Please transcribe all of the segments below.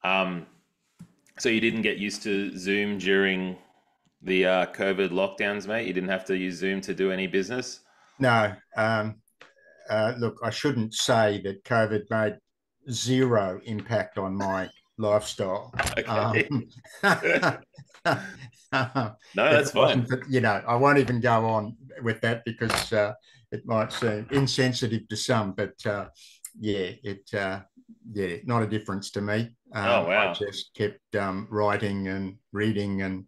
Um, so you didn't get used to Zoom during the COVID lockdowns, mate? You didn't have to use Zoom to do any business? No, look, I shouldn't say that COVID made zero impact on my lifestyle. Okay. It No, that's fine. wasn't, I won't even go on with that because it might seem insensitive to some, but yeah, not a difference to me. Oh, I wow. just kept writing and reading and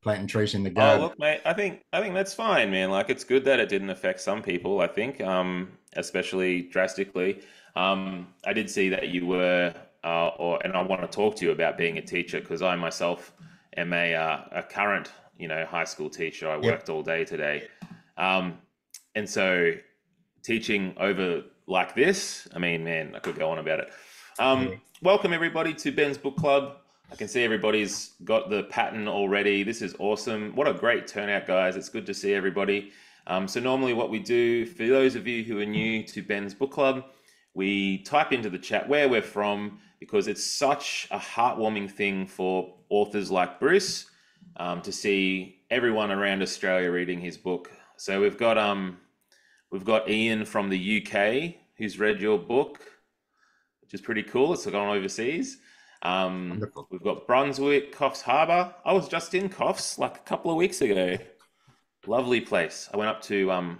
planting trees in the Oh, garden. look, mate, I think that's fine, man. Like it's good that it didn't affect some people, I think, especially drastically. I did see that you were and I want to talk to you about being a teacher because I myself am a current, high school teacher. I Yep. worked all day today. Um, and so teaching over like this, I mean, man, I could go on about it. Yeah. Welcome everybody to Ben's Book Club. I can see everybody's got the pattern already. This is awesome. What a great turnout, guys. It's good to see everybody. So normally what we do, for those of you who are new to Ben's Book Club, we type into the chat where we're from because it's such a heartwarming thing for authors like Bruce to see everyone around Australia reading his book. So we've got Ian from the UK who's read your book, which is pretty cool. It's gone overseas. Wonderful. We've got Brunswick, Coffs Harbour. I was just in Coffs like a couple of weeks ago. Lovely place. I went up to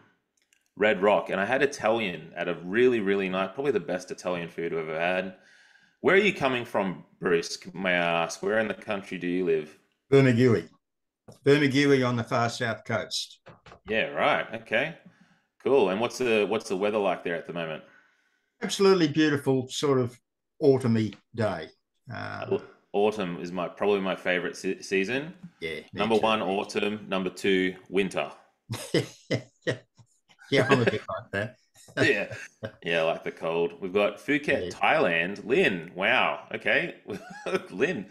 Red Rock and I had Italian at a really, really nice, probably the best Italian food I've ever had. Where are you coming from, Bruce? May I ask? Where in the country do you live? Bernagui. Bernagui on the far south coast. Yeah, right. Okay. Cool. And what's the weather like there at the moment? Absolutely beautiful, sort of autumny day. Um, Autumn is probably my favorite season. yeah, me Number too. one, autumn. Number two, winter. Yeah, I'm a bit like that. Yeah. Yeah, I like the cold. We've got Phuket, Yeah, Thailand. Lynn, wow. Okay. Lynn,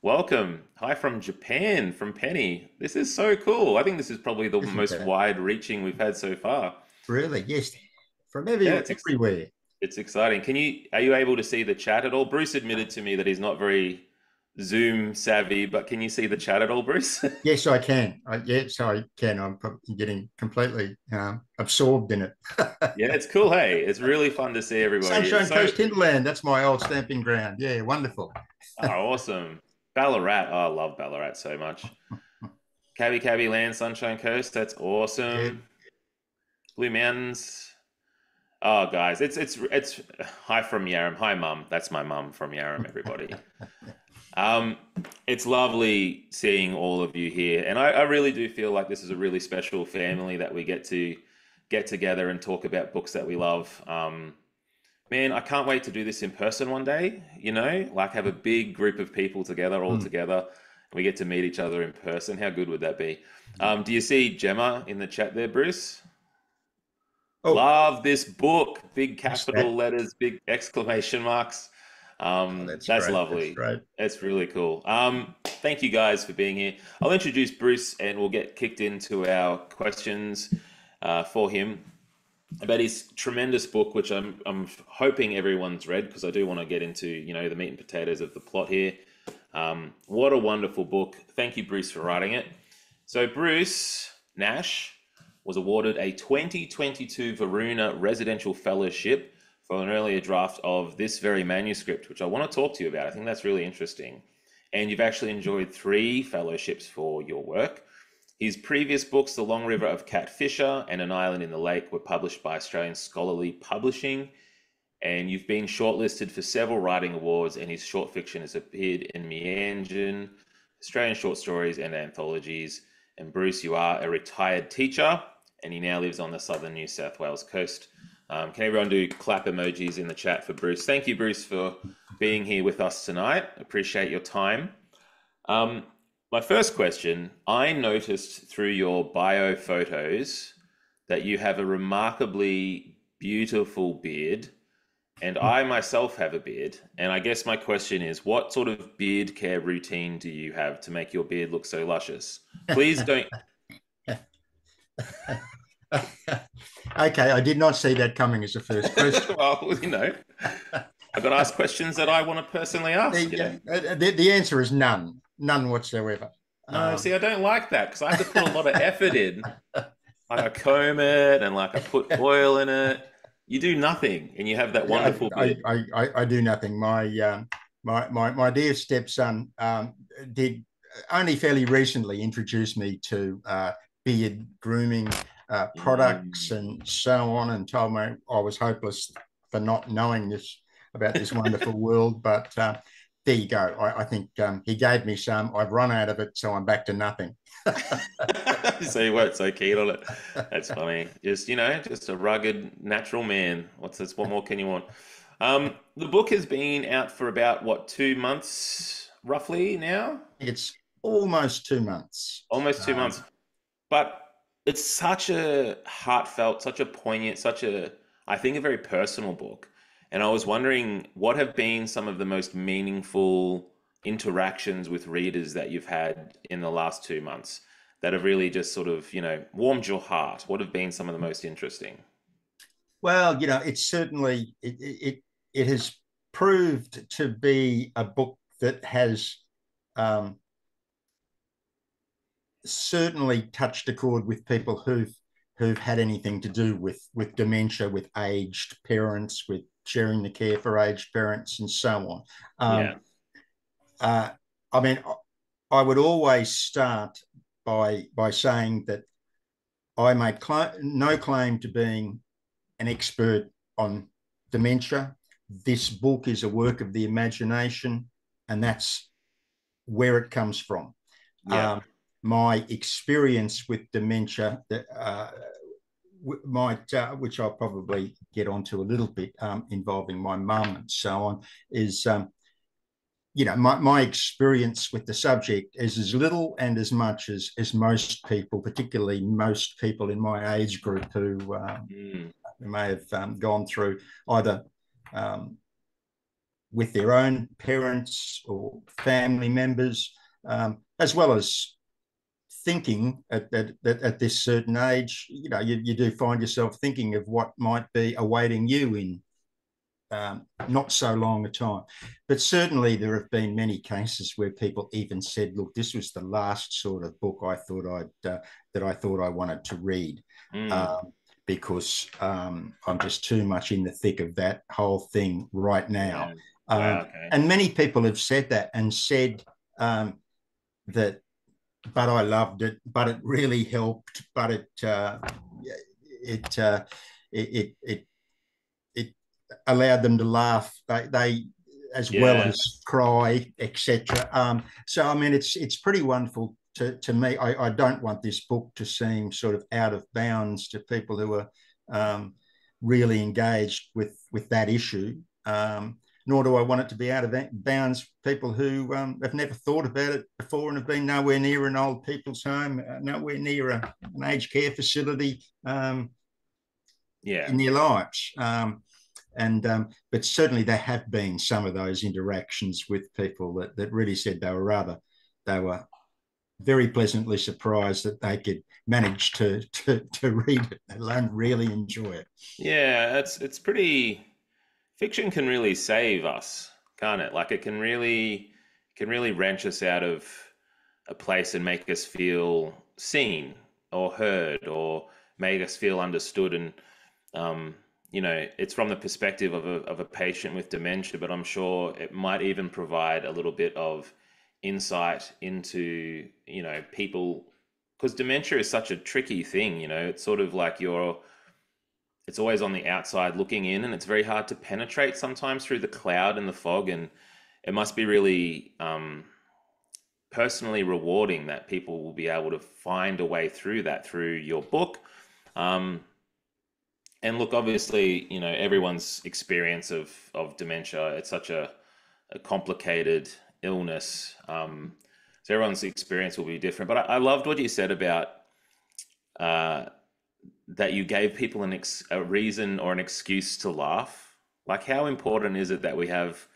welcome. Hi from Japan, from Penny. This is so cool. I think this is probably the isn't most that wide-reaching we've had so far. really? Yes, from Yeah, everywhere. it's exciting. Are you able to see the chat at all? Bruce admitted to me that he's not very Zoom savvy, but can you see the chat at all, Bruce? Yes, I can. Yes, I can. I'm probably getting completely absorbed in it. Yeah, it's cool. Hey, it's really fun to see everybody. It's Sunshine so Coast Hinterland. That's my old stamping ground. Yeah, wonderful. awesome. Ballarat. Oh, I love Ballarat so much. Cabby Cabby Land, Sunshine Coast. That's Yeah. awesome. Blue Mountains. Oh, guys, it's hi from Yarram. Hi, mum. That's my mum from Yarram. Everybody. Um, it's lovely seeing all of you here, and I really do feel like this is a really special family that we get together and talk about books that we love. Man, I can't wait to do this in person one day. Like have a big group of people together, all Mm. together, and we get to meet each other in person. How good would that be? Do you see Gemma in the chat there, Bruce? Oh, Love this book. Big that's that. capital letters, big exclamation marks. Oh, that's That's great. That's lovely. great. That's really cool. Thank you guys for being here. I'll introduce Bruce and we'll get kicked into our questions for him about his tremendous book, which I'm hoping everyone's read because I do want to get into the meat and potatoes of the plot here. What a wonderful book! Thank you, Bruce, for writing it. So Bruce Nash was awarded a 2022 Varuna Residential Fellowship for an earlier draft of this very manuscript, which I want to talk to you about. I think that's really interesting. And you've actually enjoyed 3 fellowships for your work. His previous books, The Long River of Cat Fisher and An Island in the Lake, were published by Australian Scholarly Publishing. And you've been shortlisted for several writing awards, and his short fiction has appeared in Meanjin, Australian Short Stories, and anthologies. And Bruce, you are a retired teacher, and he now lives on the southern New South Wales coast. Can everyone do clap emojis in the chat for Bruce? Thank you, Bruce, for being here with us tonight. Appreciate your time. My first question, I noticed through your bio photos that you have a remarkably beautiful beard, and I myself have a beard. And I guess my question is, what sort of beard care routine do you have to make your beard look so luscious? Please don't. Okay, I did not see that coming as a first question. Well, I got asked questions that I want to personally ask, you know? The answer is none, none whatsoever. No, see, I don't like that because I have to put a lot of effort in. Like I comb it and like I put oil in it. You do nothing and you have that Yeah, wonderful beard. I do nothing. My dear stepson did only fairly recently introduce me to beard grooming products Mm. and so on, and told me I was hopeless for not knowing this about this wonderful world. But there you go. I think he gave me some. I've run out of it, so I'm back to nothing. So you weren't so keen on it. That's funny. Just, you know, just a rugged natural man. What's this? What more can you want? The book has been out for about what, 2 months roughly now? It's almost 2 months. Almost 2 months. But it's such a heartfelt, such a poignant, such a, I think, a very personal book. And I was wondering what have been some of the most meaningful interactions with readers that you've had in the last 2 months that have really just sort of, you know, warmed your heart? What have been some of the most interesting? Well, it's certainly it has proved to be a book that has um, certainly touched a chord with people who've had anything to do with dementia, with aged parents, with sharing the care for aged parents, and so on. Yeah. Uh, I mean, I would always start by saying that I make no claim to being an expert on dementia. This book is a work of the imagination, and that's where it comes from. Yeah. Um, my experience with dementia might, which I'll probably get onto a little bit, involving my mum and so on, is my experience with the subject is as little and as much as most people, particularly most people in my age group Mm. who may have gone through either um, with their own parents or family members, as well as thinking at this certain age. You do find yourself thinking of what might be awaiting you in not so long a time. But certainly there have been many cases where people even said, "Look, this was the last sort of book that I thought I wanted to read." Mm. Um, because I'm just too much in the thick of that whole thing right now. Yeah. Wow. Okay. And many people have said that and said that, but I loved it, but it really helped, but it, uh, it, it, it allowed them to laugh. They as well Yeah. as cry, etc. So I mean, it's pretty wonderful to me. I don't want this book to seem sort of out of bounds to people who are really engaged with that issue. Nor do I want it to be out of bounds people who have never thought about it before and have been nowhere near an old people's home, nowhere near an aged care facility Yeah. in their lives. But certainly there have been some of those interactions with people that really said they were very pleasantly surprised that they could manage to read it, let alone really enjoy it. Yeah. It's pretty. Fiction can really save us, can't it? Like it can really wrench us out of a place and make us feel seen or heard or make us feel understood. And it's from the perspective of a patient with dementia, but I'm sure it might even provide a little bit of insight into, people, because dementia is such a tricky thing. It's sort of like it's always on the outside looking in, and it's very hard to penetrate sometimes through the cloud and the fog. And it must be really personally rewarding that people will be able to find a way through that through your book. Um, and look, obviously, everyone's experience of dementia, it's such a complicated illness. So everyone's experience will be different. But I loved what you said about uh, that you gave people a reason or an excuse to laugh. Like, how important is it that we have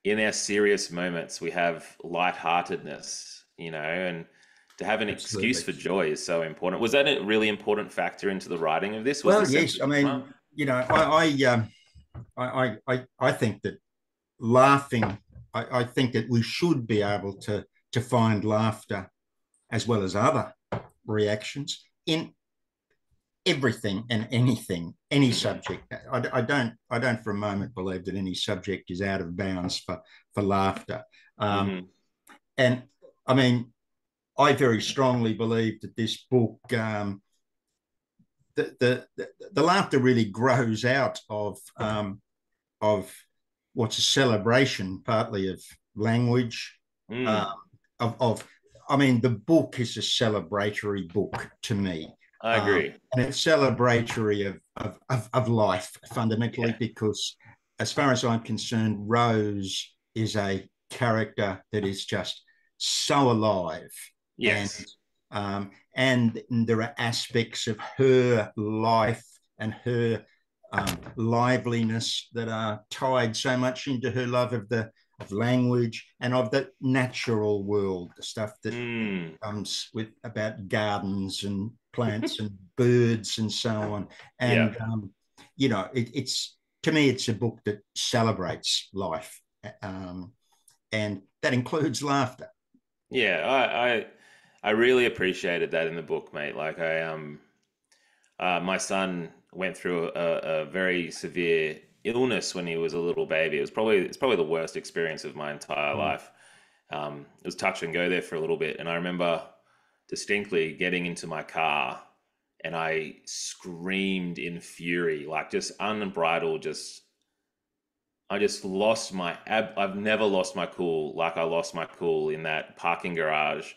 in our serious moments, we have lightheartedness, and to have an excuse Absolutely. for joy is so important. Was that a really important factor into the writing of this? Was the Well, sense yes. of I humor? mean, I think that laughing, I think that we should be able to find laughter as well as other reactions in everything and anything, any subject. I don't for a moment believe that any subject is out of bounds for laughter. And I mean, I very strongly believe that this book, the laughter really grows out of what's a celebration, partly of language, of I mean, the book is a celebratory book to me. I agree. And it's celebratory of life fundamentally, because as far as I'm concerned, Rose is a character that is just so alive. Yes. And there are aspects of her life and her liveliness that are tied so much into her love of language and of the natural world, the stuff that comes with about gardens and plants and birds and so on. And you know, it's to me, it's a book that celebrates life, and that includes laughter. Yeah, I really appreciated that in the book, mate. Like my son went through a very severe illness when he was a little baby. It's probably the worst experience of my entire life. It was touch and go there for a little bit, and I remember distinctly getting into my car and I screamed in fury, like just unbridled, I just lost I've never lost my cool like I lost my cool in that parking garage.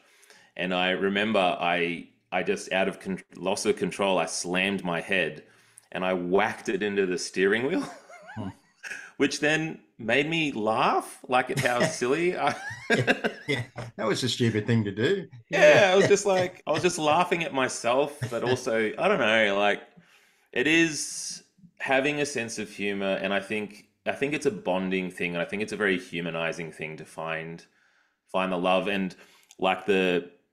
And I remember I just out of loss of control, I slammed my head and I whacked it into the steering wheel, which then made me laugh, like at how silly I. Yeah, that was a stupid thing to do. Yeah, I was just laughing at myself, but also, I don't know, like it is having a sense of humor, and I think it's a bonding thing, and I think it's a very humanizing thing to find the love. And like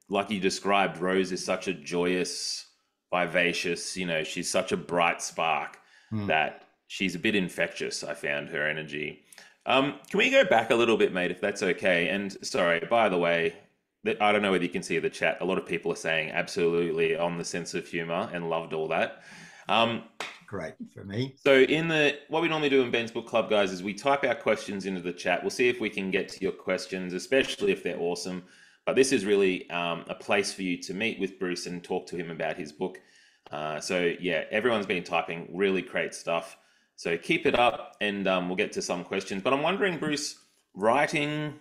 like you described, Rose is such a joyous, vivacious, you know, she's such a bright spark that she's a bit infectious. I found her energy. Can we go back a little bit, mate, if that's okay? And sorry, by the way, I don't know whether you can see the chat. A lot of people are saying absolutely on the sense of humor and loved all that. Great for me. So what we normally do in Ben's Book Club, guys, is we type our questions into the chat. We'll see if we can get to your questions, especially if they're awesome. But this is really a place for you to meet with Bruce and talk to him about his book. So yeah, everyone's been typing really great stuff. So keep it up, and we'll get to some questions. But I'm wondering, Bruce, writing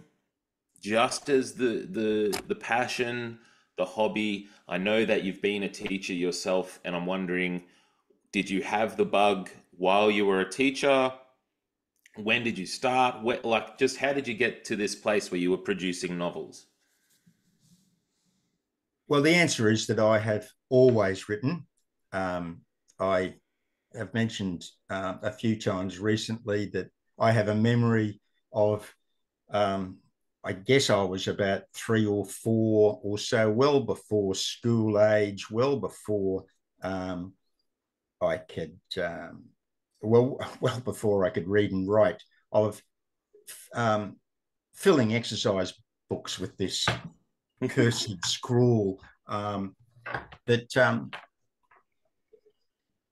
just as the passion, the hobby. I know that you've been a teacher yourself, and I'm wondering, did you have the bug while you were a teacher? When did you start? Like, just how did you get to this place where you were producing novels? Well, the answer is that I have always written. I have mentioned a few times recently that I have a memory of, I guess I was about 3 or 4 or so, well before school age, well before I could, well before I could read and write, of filling exercise books with this cursed scrawl that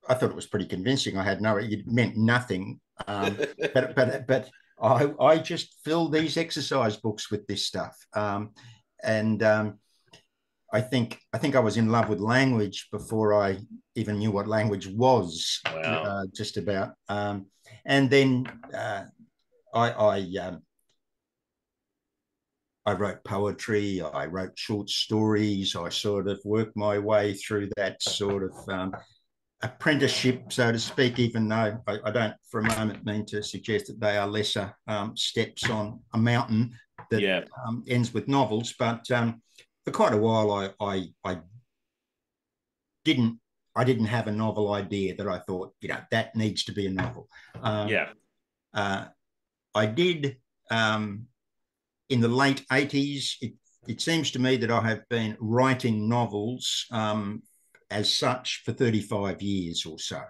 I thought it was pretty convincing. I had it meant nothing, but I just filled these exercise books with this stuff, and I think I was in love with language before I even knew what language was. Wow. Just about, and then I I wrote poetry, I wrote short stories, I sort of worked my way through that sort of apprenticeship, so to speak, even though I don't for a moment mean to suggest that they are lesser steps on a mountain that ends with novels. But for quite a while, I didn't have a novel idea that I thought, you know, that needs to be a novel. I did in the late 80s. It seems to me that I have been writing novels as such for 35 years or so.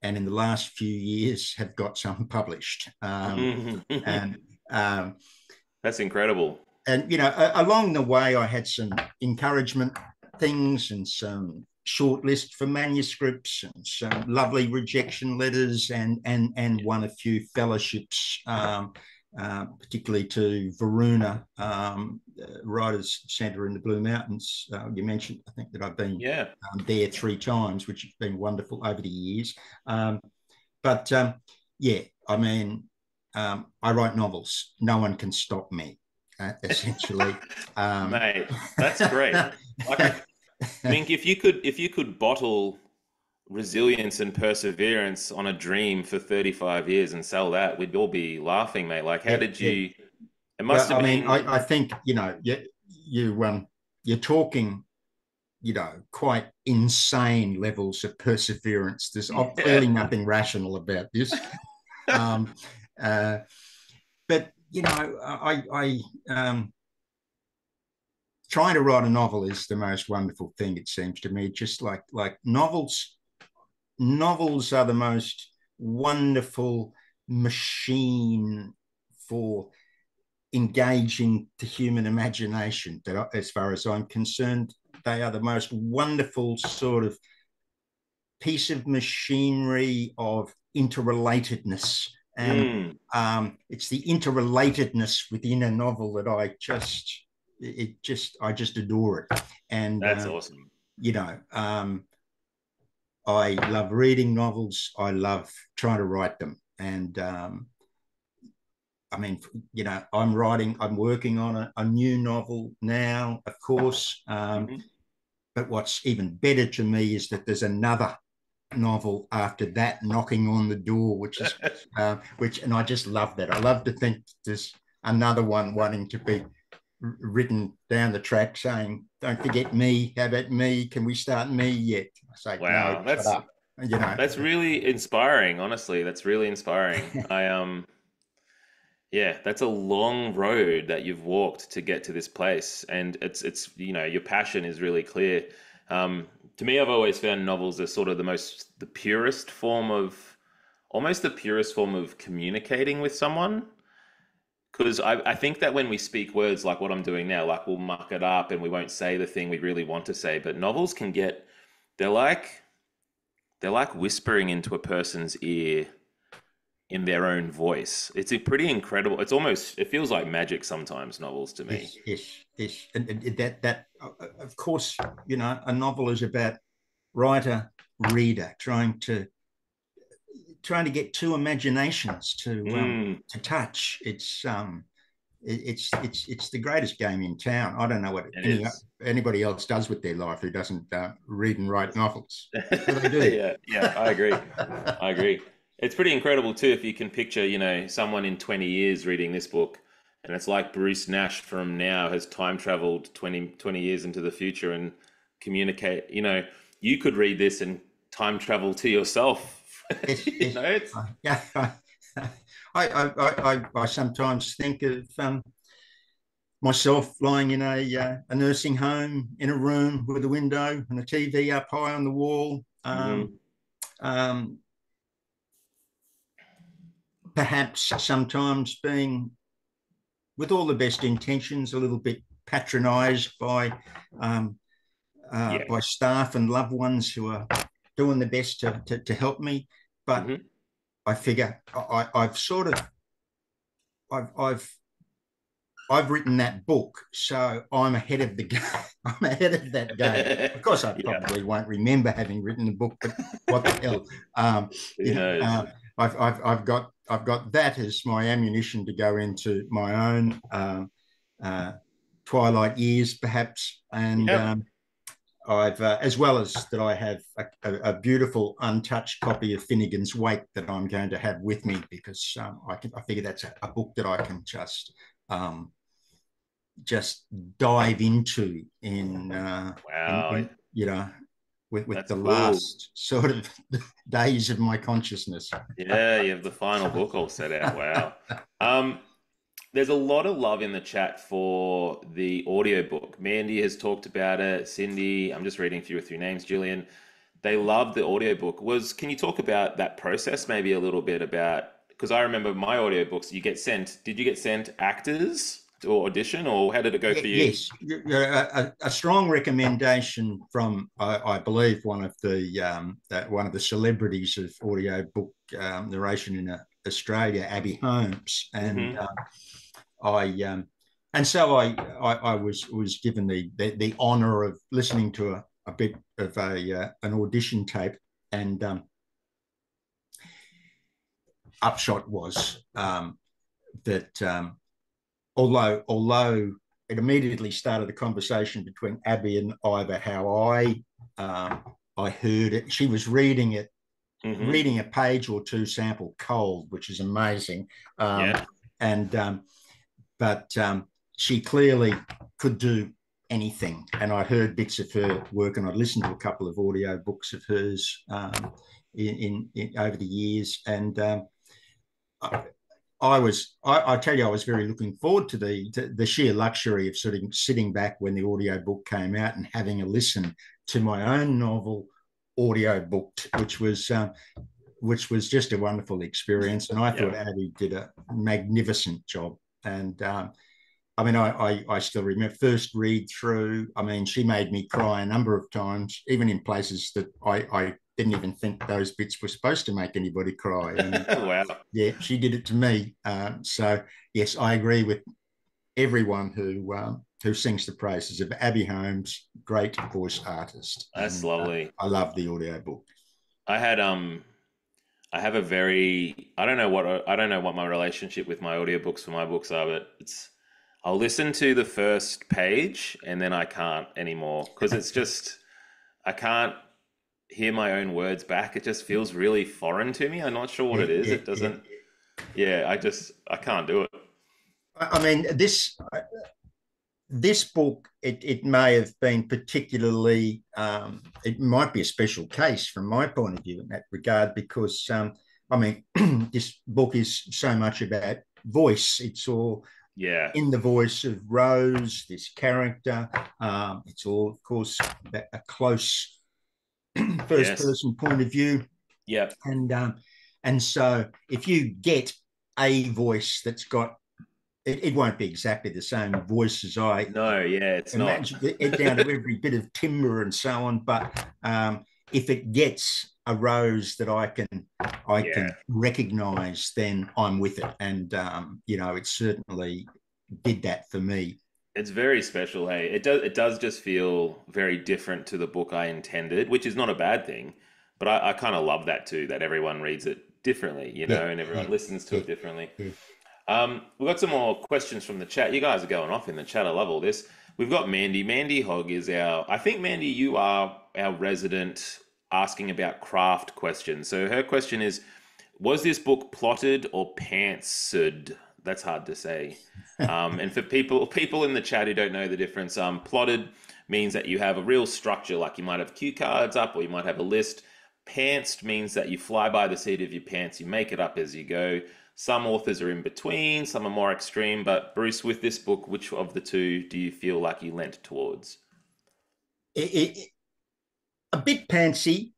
and in the last few years have got some published. And um, That's incredible. and along the way, I had some encouragement things and some shortlist for manuscripts and some lovely rejection letters, and won a few fellowships, particularly to Varuna Writers Centre in the Blue Mountains. You mentioned, I think, that I've been there 3 times, which has been wonderful over the years. But yeah, I mean, I write novels. No one can stop me. Essentially, Mate, that's great. Like, I think if you could bottle resilience and perseverance on a dream for 35 years and sell that, we'd all be laughing, mate. Like, how yeah, did yeah. you? It must Well, have I mean, been. I think you're talking, quite insane levels of perseverance. There's clearly Yeah. nothing rational about this. Um, uh, but I trying to write a novel is the most wonderful thing. It seems to me, just like novels. Novels are the most wonderful machine for engaging the human imagination. That, as far as I'm concerned, they are the most wonderful sort of piece of machinery of interrelatedness. And Mm, it's the interrelatedness within a novel that I just adore it. And that's awesome. I love reading novels. I love trying to write them. And I mean, I'm working on a new novel now, of course. Hmm. But what's even better to me is that there's another novel after that knocking on the door, and I just love that. I love to think there's another one wanting to be written down the track saying, "Don't forget me. How about me? Can we start me yet?" I say, "No, Wow, shut up." that's really inspiring. Honestly, that's really inspiring. Yeah, that's a long road that you've walked to get to this place, and it's your passion is really clear. To me, I've always found novels are sort of the purest form of, almost the purest form of communicating with someone. Because I think that when we speak words like what I'm doing now, like we'll muck it up and we won't say the thing we really want to say. But novels can get, they're like they're like whispering into a person's ear in their own voice. It's a pretty incredible. It feels like magic sometimes, novels to me. Yes. And of course, a novel is about writer, reader, trying to get two imaginations Mm, to touch. It's the greatest game in town. I don't know what it is. anybody else does with their life who doesn't read and write novels. What do they do? Yeah, yeah, I agree. I agree. It's pretty incredible too if you can picture, someone in 20 years reading this book, and it's like Bruce Nash from now has time traveled 20 years into the future and communicate. You could read this and time travel to yourself. It's Yeah. I sometimes think of myself lying in a nursing home in a room with a window and a TV up high on the wall. Mhm. Um, Perhaps sometimes being, with all the best intentions, a little bit patronised um, Yeah. by staff and loved ones who are doing the best to help me. But Hmm. I figure I've sort of I've I've written that book, so I'm ahead of the game. I'm ahead of that game. Of course, I Yeah. probably won't remember having written the book, but what the hell? Um, you Who know, knows? I've got that as my ammunition to go into my own uh, twilight years, perhaps, and Yep. I've as well as that I have a beautiful untouched copy of Finnegan's Wake that I'm going to have with me because I figure that's a book that I can um, just dive into Wow. in with That's the cool. last sort of days of my consciousness. Yeah, you have the final book all set out. Wow. Um, there's a lot of love in the chat for the audiobook. Mandy has talked about it. Cindy, I'm just reading through a few names. Julian, they loved the audiobook. Can you talk about that process maybe a little bit about, because I remember my audiobooks, did you get sent actors to audition, or how did it go for you? Yes, a strong recommendation from I believe one of the celebrities of audiobook narration in Australia, Abby Holmes, and Hmm. I and so I was given the honour of listening to a bit of an audition tape, and upshot was that although it immediately started a conversation between Abby and I about how I heard it. She was reading it, Hmm. reading a page or two sample cold, which is amazing. Yeah. And but she clearly could do anything. And I heard bits of her work, and I'd listened to a couple of audio books of hers in over the years. And I tell you, I was very looking forward to the sheer luxury of sort of sitting back when the audio book came out and having a listen to my own novel audio booked, which was just a wonderful experience. And I Yeah. thought Abby did a magnificent job. And I mean, I still remember first read through. I mean, she made me cry a number of times, even in places that I didn't even think those bits were supposed to make anybody cry. And Wow. yeah, she did it to me. So yes, I agree with everyone who sings the praises of Abby Holmes, great voice artist, That's and lovely. I love the audiobook. I had I have a very I don't know what my relationship with my audiobooks for my books are, but it's I'll listen to the first page and then I can't anymore because it's just I can't hear my own words back. It just feels really foreign to me. I'm not sure what Yeah, it is. yeah, It yeah. doesn't. Yeah, I can't do it. I mean, this book, it may have been particularly, it might be a special case from my point of view in that regard, because, I mean, this book is so much about voice. It's all Yeah. in the voice of Rose, this character. It's all, of course, a close first Yes. person point of view. Yep. And so if you get a voice that's got, it won't be exactly the same voice as I No. Yeah. It's not. imagine it down to every bit of timbre and so on. But if it gets a Rose that I Yeah. can recognise, then I'm with it. And it certainly did that for me. It's very special, hey. It does just feel very different to the book I intended, which is not a bad thing. But I kind of love that too, that everyone reads it differently, Yeah, and everyone yeah, listens to yeah, it differently. yeah. We've got some more questions from the chat. You guys are going off in the chat. I love all this. We've got Mandy. Mandy Hogg is I think, Mandy, you are our resident asking about craft questions. So her question is, was this book plotted or pantsed? That's hard to say. And for people in the chat who don't know the difference, plotted means that you have a real structure, like you might have cue cards up or you might have a list. Pantsed means that you fly by the seat of your pants, you make it up as you go. Some authors are in between, some are more extreme. But Bruce, with this book, which of the two do you feel like you lent towards? A bit pantsy.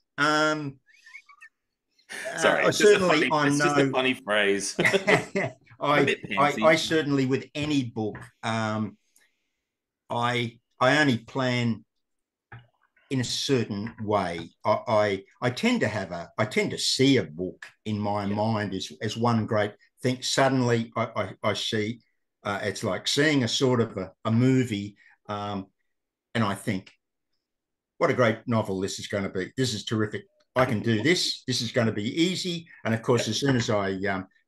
Sorry, I certainly I'm it's just a no. funny phrase. A I, bit pantsy. I certainly with any book, I only plan in a certain way. I tend to I tend to see a book in my Yeah. mind as one great thing. Suddenly I see it's like seeing a sort of a movie, and I think, what a great novel this is going to be. This is terrific. I can do this. This is going to be easy. And of course, Yeah. as soon as I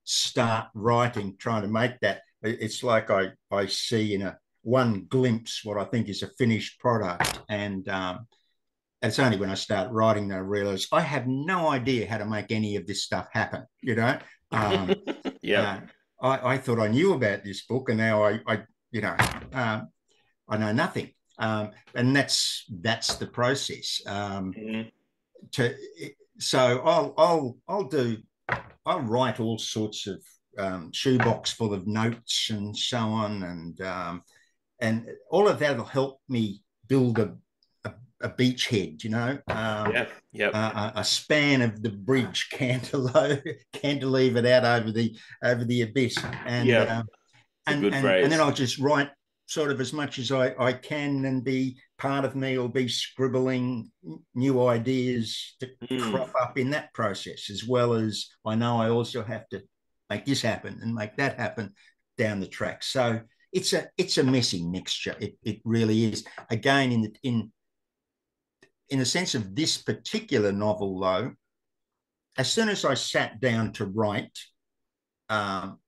start writing, trying to make that, it's like I see in a one glimpse what I think is a finished product. And it's only when I start writing that I realize I have no idea how to make any of this stuff happen. Um, Yep. uh, I thought I knew about this book, and now you know, um, I know nothing. And that's the process. Mhm. To so I'll write all sorts of shoebox full of notes and so on, and all of that will help me build a beachhead, you know, Yeah. Yep. a span of the bridge cantilevered out over the abyss, and Yep. It's a good and then phrase. I'll just write sort of as much as I can, and be part of me will be scribbling new ideas to Mm. crop up in that process, as well as I know I also have to make this happen and make that happen down the track. So it's a messy mixture. It really is. Again, in the sense of this particular novel, though, as soon as I sat down to write um,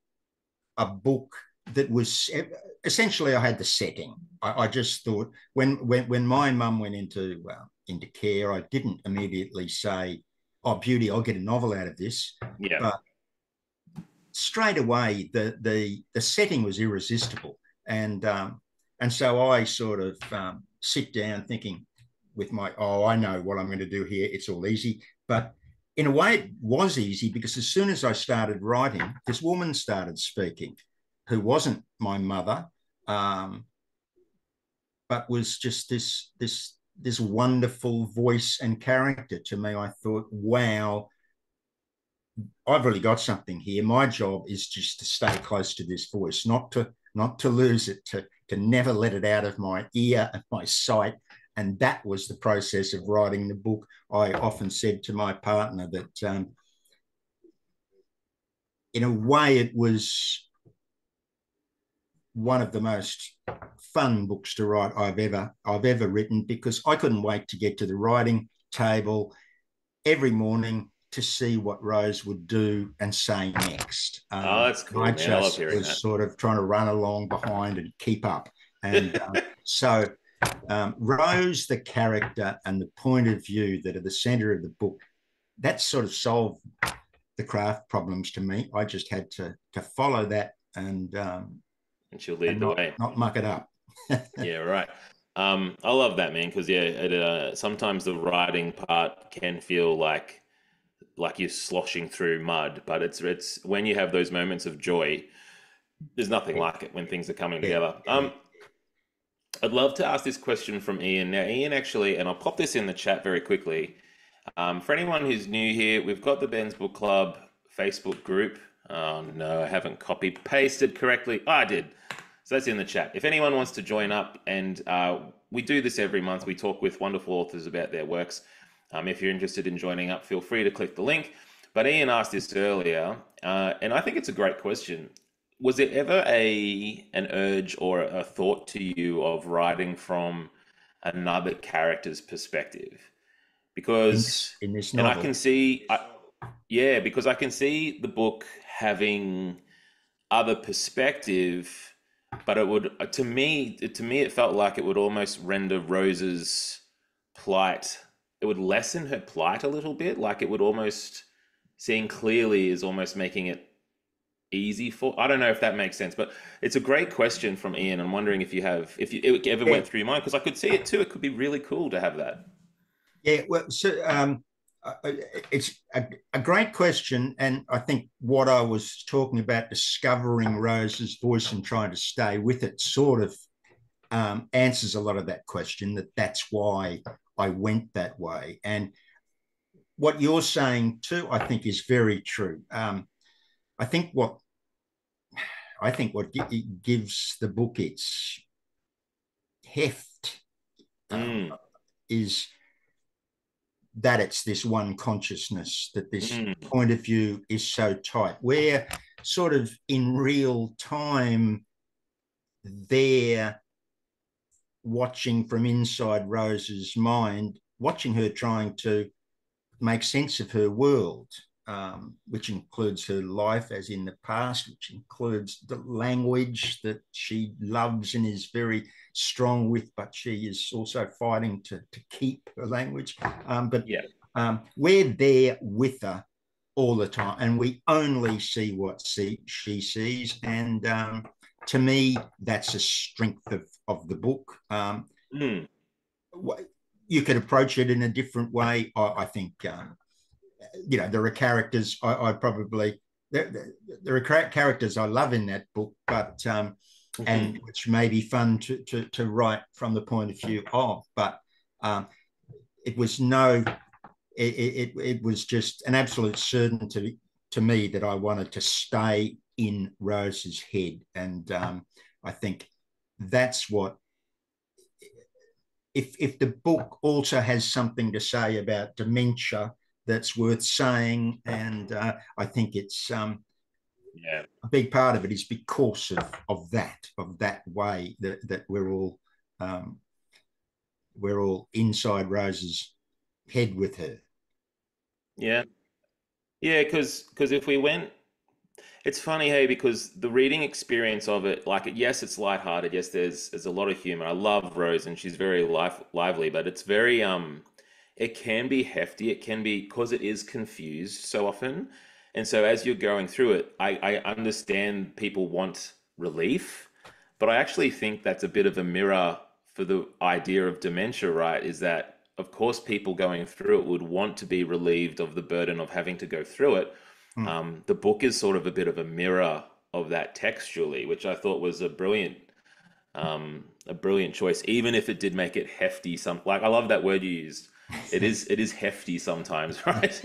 a book that was essentially, I had the setting. I just thought when my mum went into care, I didn't immediately say, "Oh, beauty, I'll get a novel out of this," Yeah. but straight away the setting was irresistible, and so I sort of sit down thinking with I know what I'm going to do here. It's all easy, but in a way it was easy, because as soon as I started writing, this woman started speaking, who wasn't my mother, um, but was just this wonderful voice and character to me. I thought, wow, I've really got something here. My job is just to stay close to this voice, not to lose it, to never let it out of my ear and my sight. And that was the process of writing the book. I often said to my partner that, in a way, it was one of the most fun books to write I've ever written, because I couldn't wait to get to the writing table every morning to see what Rose would do and say next. Oh, that's cool, I man. I love just hearing was that. sort of trying to run along behind and keep up. And so Rose, the character and the point of view that are the center of the book, that sort of solved the craft problems to me. I just had to follow that, And she'll lead and the way. not muck it up. Yeah, right. I love that, man, because sometimes the writing part can feel like you're sloshing through mud, but it's when you have those moments of joy, there's nothing like it when things are coming Yeah, together. yeah. I'd love to ask this question from Ian. Now, Ian actually, and I'll pop this in the chat very quickly. For anyone who's new here, we've got the Ben's Book Club Facebook group. Oh no, I haven't copy pasted correctly. Oh, I did. So that's in the chat. If anyone wants to join up, and we do this every month, we talk with wonderful authors about their works. If you're interested in joining up, feel free to click the link. But Ian asked this earlier, and I think it's a great question. Was there ever an urge or a thought to you of writing from another character's perspective? Because, In this and I novel. can see, yeah, because I can see the book having other perspective, but it would, to me, it felt like it would almost render Rose's plight. It would lessen her plight a little bit. Like it would almost seeing clearly is almost making it easy for. I don't know if that makes sense, but it's a great question from Ian. I'm wondering if you it ever Yeah, went through your mind, because I could see it too. It could be really cool to have that. yeah. Well, so it's a great question, and I think what I was talking about, discovering Rose's voice and trying to stay with it, sort of answers a lot of that question. That's why I went that way, and what you're saying too, I think, is very true. I think what gives the book its heft Mm, is that it's this one consciousness, that this mm, point of view is so tight. We're sort of in real time there, watching from inside Rose's mind, watching her trying to make sense of her world, which includes her life as in the past, which includes the language that she loves and is very strong with, but she is also fighting to keep her language. But yeah. we're there with her all the time, and we only see what she sees. And to me, that's a strength of the book. Mm, You could approach it in a different way. I think there are characters I probably there are characters I love in that book, but mhm. and which may be fun to write from the point of view of, but it was no, it was just an absolute certainty to me that I wanted to stay in Rose's head. And I think that's what, if the book also has something to say about dementia, that's worth saying. And I think it's Yeah. a big part of it is because of that way that we're all inside Rose's head with her. Yeah. Yeah, because if we went, it's funny, hey, because the reading experience of it, like, yes, it's lighthearted. Yes, there's a lot of humor. I love Rose, and she's very lively, but it's very it can be hefty. It can be because it is confused so often, and so as you're going through it, I understand people want relief, but I actually think that's a bit of a mirror for the idea of dementia, right? Is that of course people going through it would want to be relieved of the burden of having to go through it. Mm. The book is sort of a bit of a mirror of that textually, which I thought was a brilliant choice, even if it did make it hefty. Some like I love that word you used. It is hefty sometimes, right?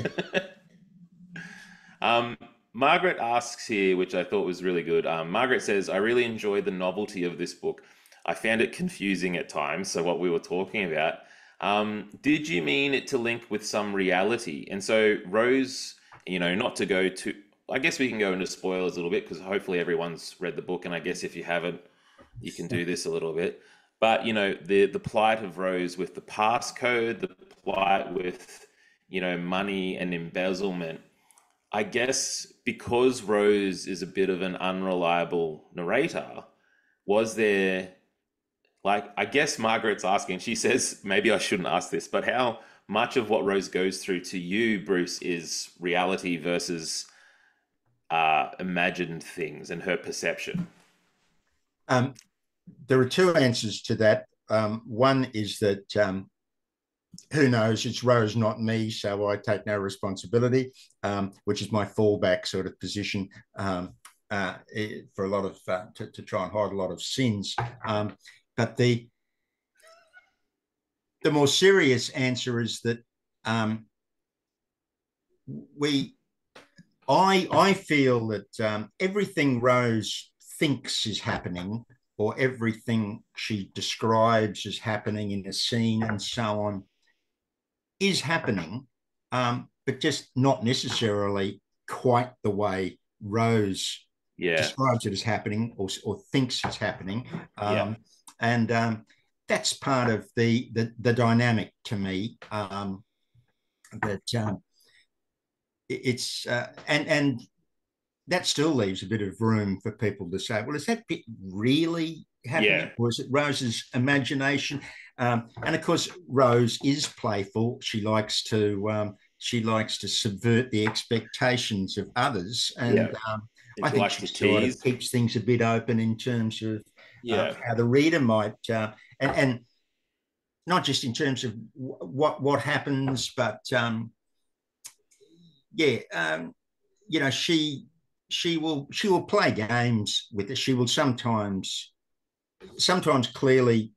um, Margaret asks here, which I thought was really good. Margaret says, "I really enjoyed the novelty of this book. I found it confusing at times." So what we were talking about. Did you mean it to link with some reality? And so Rose, not to go to, I guess we can go into spoilers a little bit because hopefully everyone's read the book, and I guess if you haven't, you can do this a little bit. But the plight of Rose with the passcode, the plight with money and embezzlement. I guess because Rose is a bit of an unreliable narrator, was there, like, I guess Margaret's asking, she says, maybe I shouldn't ask this, but how much of what Rose goes through to you, Bruce, is reality versus imagined things and her perception? Um, there are two answers to that. One is that who knows? It's Rose, not me, so I take no responsibility, which is my fallback sort of position for a lot of to try and hide a lot of sins. But the more serious answer is that we I feel that everything Rose thinks is happening, or everything she describes as happening in a scene and so on, is happening, but just not necessarily quite the way Rose Yeah, describes it as happening, or thinks it's happening. yeah, And that's part of the dynamic to me. That it's and that still leaves a bit of room for people to say, well, is that bit really happening, yeah, or is it Rose's imagination? And of course, Rose is playful. She likes to subvert the expectations of others, and yeah. And I she think likes she to sort of tease. keeps things a bit open in terms of Yeah, how the reader might, and not just in terms of what happens, but yeah, she will play games with it. She will sometimes clearly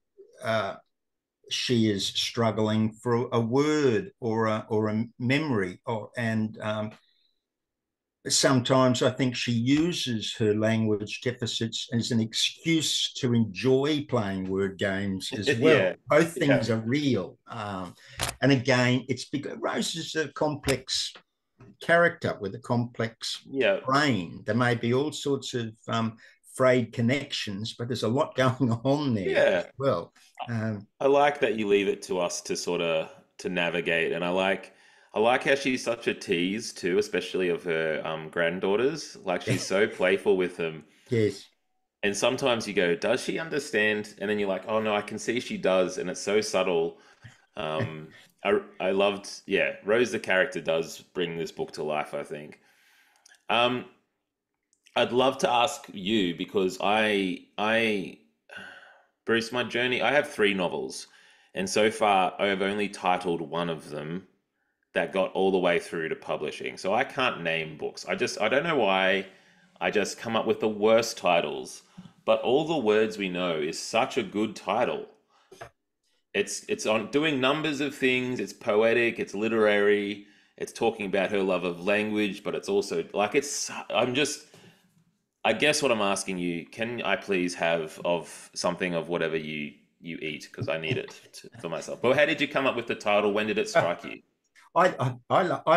she is struggling for a word or a memory, and sometimes I think she uses her language deficits as an excuse to enjoy playing word games as yeah, well. Both yeah, things are real, and again, it's because Rose is a complex character with a complex yeah, brain. There may be all sorts of frayed connections, but there's a lot going on there as yeah. well. Um, I like that you leave it to us to sort of to navigate, and I like how she's such a tease too, especially of her granddaughters. Like she's so playful with them, yes. and sometimes you go, "Does she understand?" And then you're like, "Oh no, I can see she does," and it's so subtle. I loved, yeah, Rose the character does bring this book to life, I think. Um, I'd love to ask you because Bruce, my journey, I have three novels, and so far I have only titled one of them that got all the way through to publishing. So I can't name books. I don't know why I just come up with the worst titles. But All the Words We Know is such a good title. it's on doing numbers of things. It's poetic. It's literary. It's talking about her love of language, but it's also like it's. I'm just. I guess what I'm asking you, can I please have of something of whatever you eat because I need it for myself. But how did you come up with the title? When did it strike you? I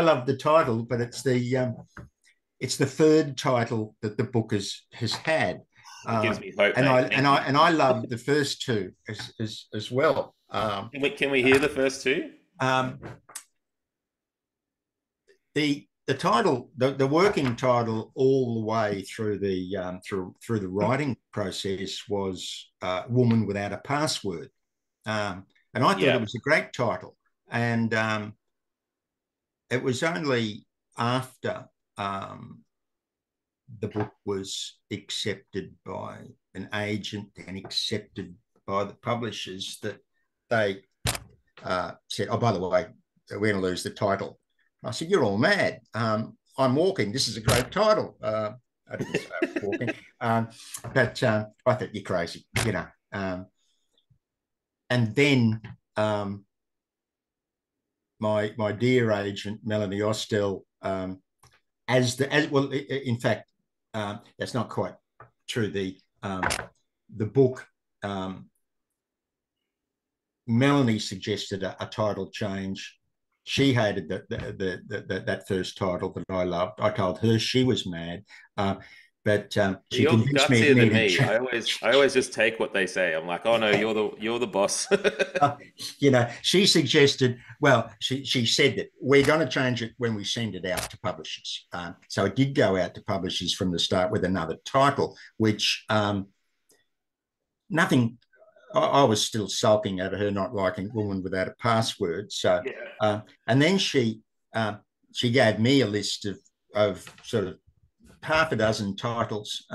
love the title, but it's the third title that the book has had, It gives me hope, and mate. Thank you. I love the first two as well. Can we hear the first two? Um, the title, the working title, all the way through the through the writing process was "Woman Without a Password," and I thought it Yeah. was a great title. And it was only after um, the book was accepted by an agent and accepted by the publishers that they said, "Oh, by the way, we're going to lose the title." I said, "You're all mad. I'm walking. This is a great title." I didn't say I was walking, but I thought you're crazy, you know. And then my dear agent Melanie Ostel, as well, in fact, that's not quite true. The book, Melanie suggested a title change. She hated that first title that I loved. I told her she was mad, but she You're convinced me it gutsier than needed me. change. I always just take what they say. I'm like, oh no, you're the boss. You know, she suggested, well, she said that we're going to change it when we send it out to publishers. So it did go out to publishers from the start with another title, which nothing. I was still sulking over her not liking Woman Without a Password. So, Yeah. and then she gave me a list of sort of half a dozen titles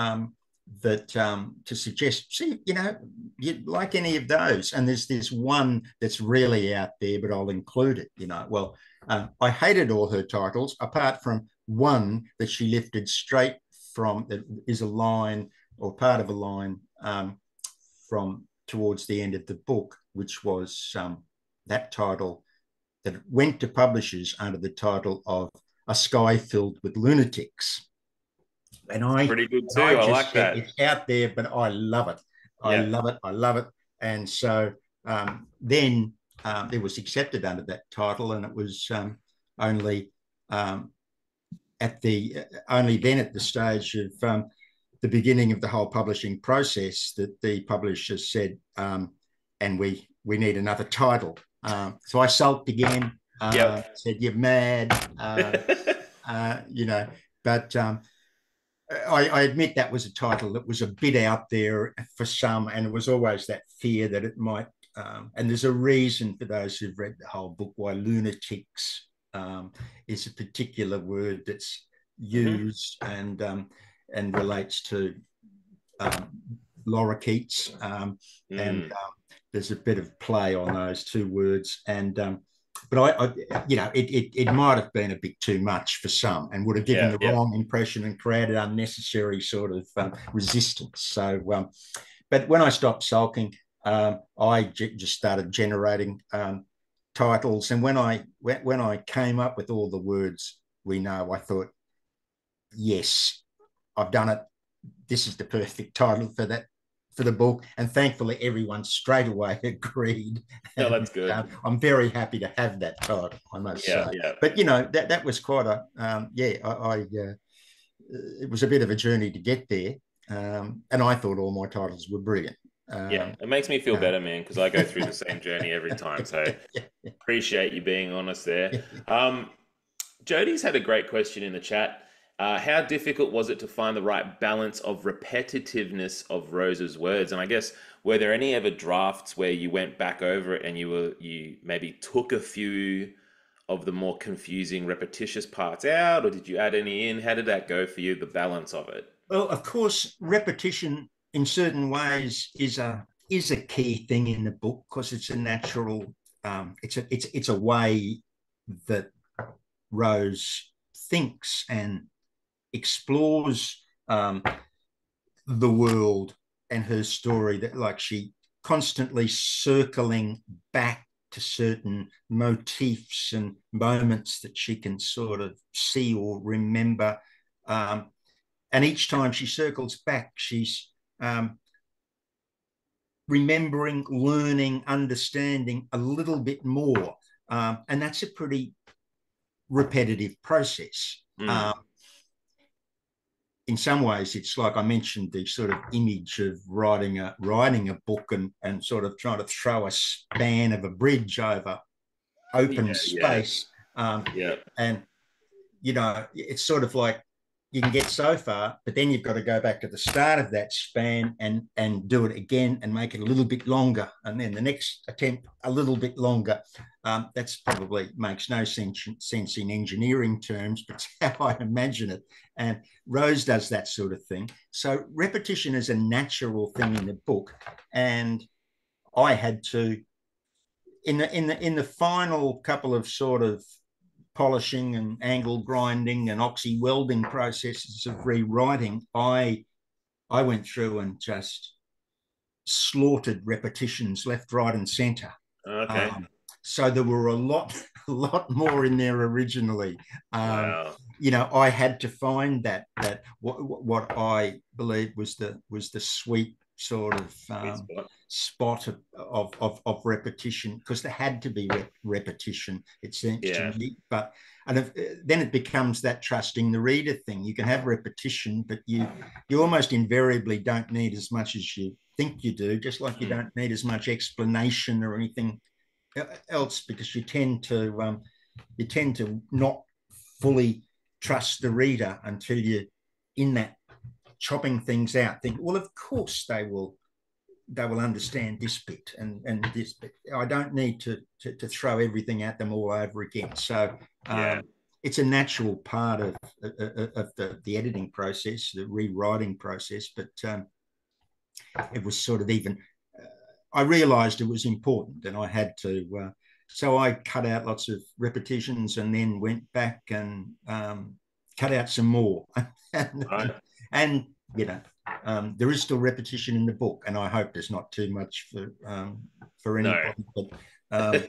that to suggest, see, you know, you like any of those. And there's this one that's really out there, but I'll include it, you know. Well, I hated all her titles, apart from one that she lifted straight from, that is a line or part of a line from towards the end of the book, which was that title that went to publishers under the title of A Sky Filled with Lunatics. And Pretty good I too. I just like said, that. it's out there, but I love it. I Yeah. love it. I love it. And so then it was accepted under that title, and it was only um, only then at the stage of the beginning of the whole publishing process that the publishers said, and we need another title. So I sulked again, Yep. said, "You're mad," you know. But I admit that was a title that was a bit out there for some, and it was always that fear that it might. And there's a reason for those who've read the whole book why lunatics is a particular word that's Hmm. used and relates to lorikeets, and Mm. there's a bit of play on those two words. And but you know, it might have been a bit too much for some, and would have given Yeah. the Yeah. wrong impression and created unnecessary sort of resistance. So, but when I stopped sulking, I just started generating titles, and when I came up with all the words we know, I thought, yes, I've done it. This is the perfect title for that, for the book, and thankfully everyone straight away agreed. No, And that's good. I'm very happy to have that title, I must Yeah. say. Yeah. But you know, that was quite a yeah. It was a bit of a journey to get there, and I thought all my titles were brilliant. Yeah. Um, It makes me feel uh, better, man, because I go through the same journey every time. So appreciate you being honest there. Jody's had a great question in the chat. How difficult was it to find the right balance of repetitiveness of Rose's words? And I guess were there any ever drafts where you went back over it and you maybe took a few of the more confusing, repetitious parts out, or did you add any in? How did that go for you, the balance of it? well, of course, repetition in certain ways is a key thing in the book, because it's a natural, it's a way that Rose thinks and explores the world and her story, that like constantly circling back to certain motifs and moments that she can sort of see or remember. And each time she circles back, she's remembering, learning, understanding a little bit more. And that's a pretty repetitive process. In some ways, it's like I mentioned, the sort of image of writing a book and sort of trying to throw a span of a bridge over open space. And, you know, it's sort of like you can get so far, but then you've got to go back to the start of that span and do it again and make it a little bit longer. And then the next attempt, a little bit longer. That's probably makes no sense in engineering terms, but it's how I imagine it. And Rose does that sort of thing. So repetition is a natural thing in the book. And I had to, in the final couple of sort of polishing and angle grinding and oxy welding processes of rewriting, I went through and just slaughtered repetitions left, right, and center. Okay. So there were a lot more in there originally. Wow. You know, I had to find that what I believe was the sweet sort of spot of repetition, because there had to be repetition, it seems to me. But then it becomes that trusting the reader thing. You can have repetition, but you almost invariably don't need as much as you think you do, just like you don't need as much explanation or anything else, because you tend to not fully trust the reader until you're in that chopping things out. Think, well, of course they will understand this bit and this bit. I don't need to throw everything at them all over again. So it's a natural part of the editing process, the rewriting process. But it was sort of even. I realised it was important, and I had to. So I cut out lots of repetitions, and then went back and cut out some more. And you know, there is still repetition in the book, and I hope there's not too much for anybody. No. But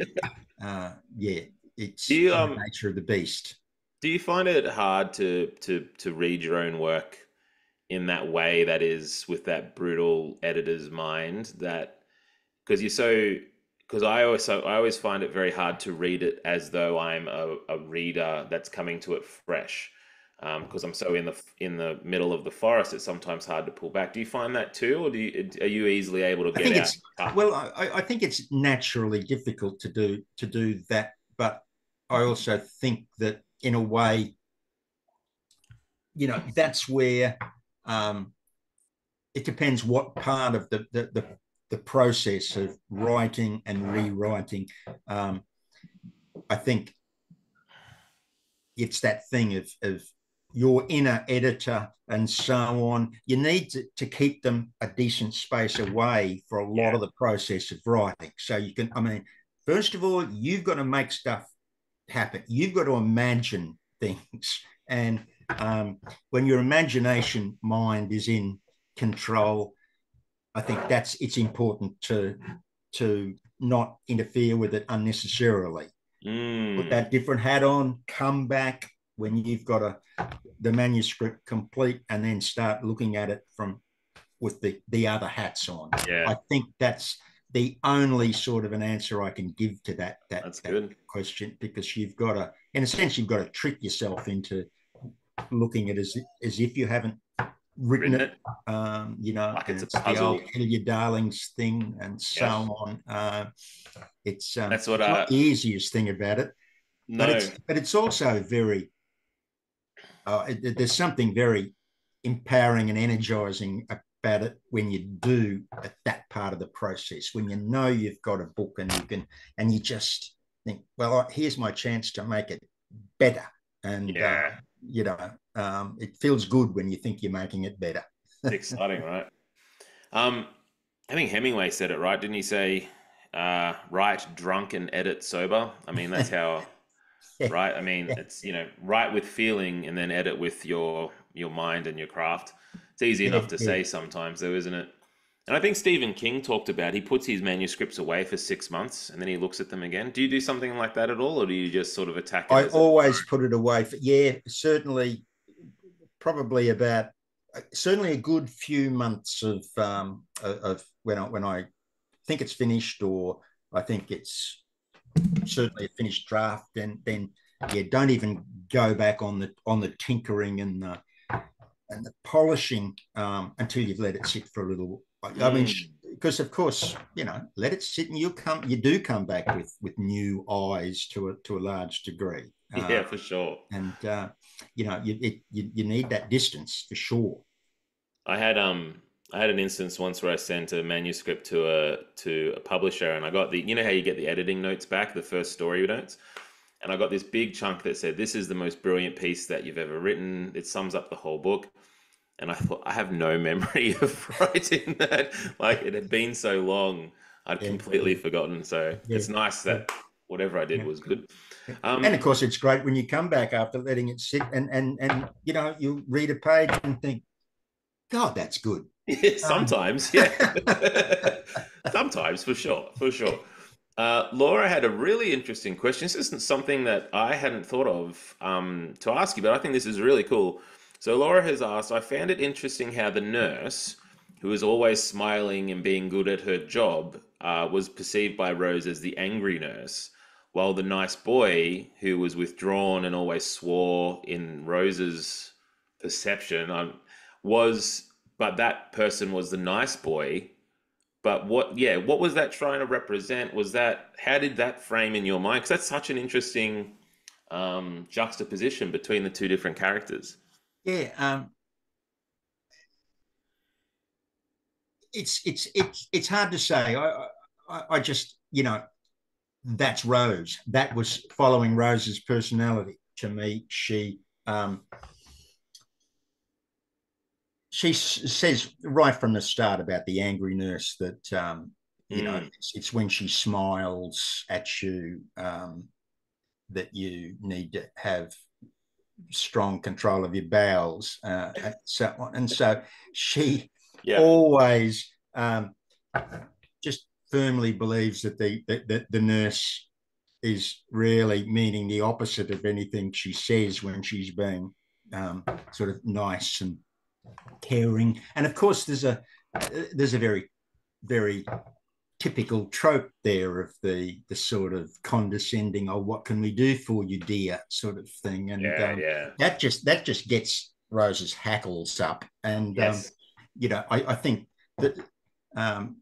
yeah, it's the nature of the beast. Do you find it hard to read your own work in that way, that is with that brutal editor's mind, that because I always find it very hard to read it as though I'm a reader that's coming to it fresh, because I'm so in the middle of the forest. It's sometimes hard to pull back. Do you find that too, or are you easily able to get out? Well, I think it's naturally difficult to do that, but I also think that in a way, you know, that's where it depends what part of the process of writing and rewriting. I think it's that thing of your inner editor and so on. You need to keep them a decent space away for a lot of the process of writing. So you can, I mean, first of all, you've got to make stuff happen. You've got to imagine things. And when your imagination mind is in control, I think it's important to not interfere with it unnecessarily. Put that different hat on, come back when you've got the manuscript complete, and then start looking at it with the other hats on. I think that's the only sort of an answer I can give to that question, because you've got to, in a sense, you've got to trick yourself into looking at it as if you haven't written it. You know, like it's the old kill your darlings thing and so on. It's that's what not the easiest thing about it. No. But it's also very there's something very empowering and energizing about it when you do that part of the process, when you know you've got a book and you just think, well, here's my chance to make it better. And you know, it feels good when you think you're making it better. It's exciting, right? I think Hemingway said it right, didn't he? Say, write drunk and edit sober. I mean, that's how, right? I mean, it's, you know, write with feeling and then edit with your mind and your craft. It's easy enough to say sometimes, though, isn't it? And I think Stephen King talked about he puts his manuscripts away for 6 months and then he looks at them again. Do you do something like that at all, or do you just sort of attack it I as a always put it away for, yeah, certainly, probably about, certainly a good few months of when I think it's finished, or I think it's certainly a finished draft, and then yeah, don't even go back on the tinkering and the polishing until you've let it sit for a little. I mean, because of course, let it sit, and you do come back with new eyes to a large degree. Yeah, for sure. And you need that distance for sure. I had I had an instance once where I sent a manuscript to a publisher, and I got the, you know how you get the editing notes back, the first story notes, and I got this big chunk that said, "This is the most brilliant piece that you've ever written. It sums up the whole book." And I thought, I have no memory of writing that. Like, it had been so long, I'd Yeah, completely forgotten. So yeah, it's nice yeah, that whatever I did yeah. was good. And of course, it's great when you come back after letting it sit, and you read a page and think, God, that's good. Sometimes, yeah. Sometimes, for sure, for sure. Laura had a really interesting question. This isn't something that I hadn't thought of to ask you, but I think this is really cool. So Laura has asked, I found it interesting how the nurse, who was always smiling and being good at her job, was perceived by Rose as the angry nurse, while the nice boy, who was withdrawn and always swore in Rose's perception, was, but that person was the nice boy. But what was that trying to represent? Was that, how did that frame in your mind? Because that's such an interesting juxtaposition between the two different characters. Yeah, it's hard to say. I just that's Rose. That was following Rose's personality. To me, she says right from the start about the angry nurse that Mm, it's when she smiles at you that you need to have strong control of your bowels and so on. And so she yeah. always just firmly believes that the nurse is really meaning the opposite of anything she says when she's being sort of nice and caring. And of course, there's a very, very typical trope there of the sort of condescending, "Oh, what can we do for you, dear?" sort of thing, and Yeah, yeah. that just gets Rose's hackles up. And Yes. I think that um,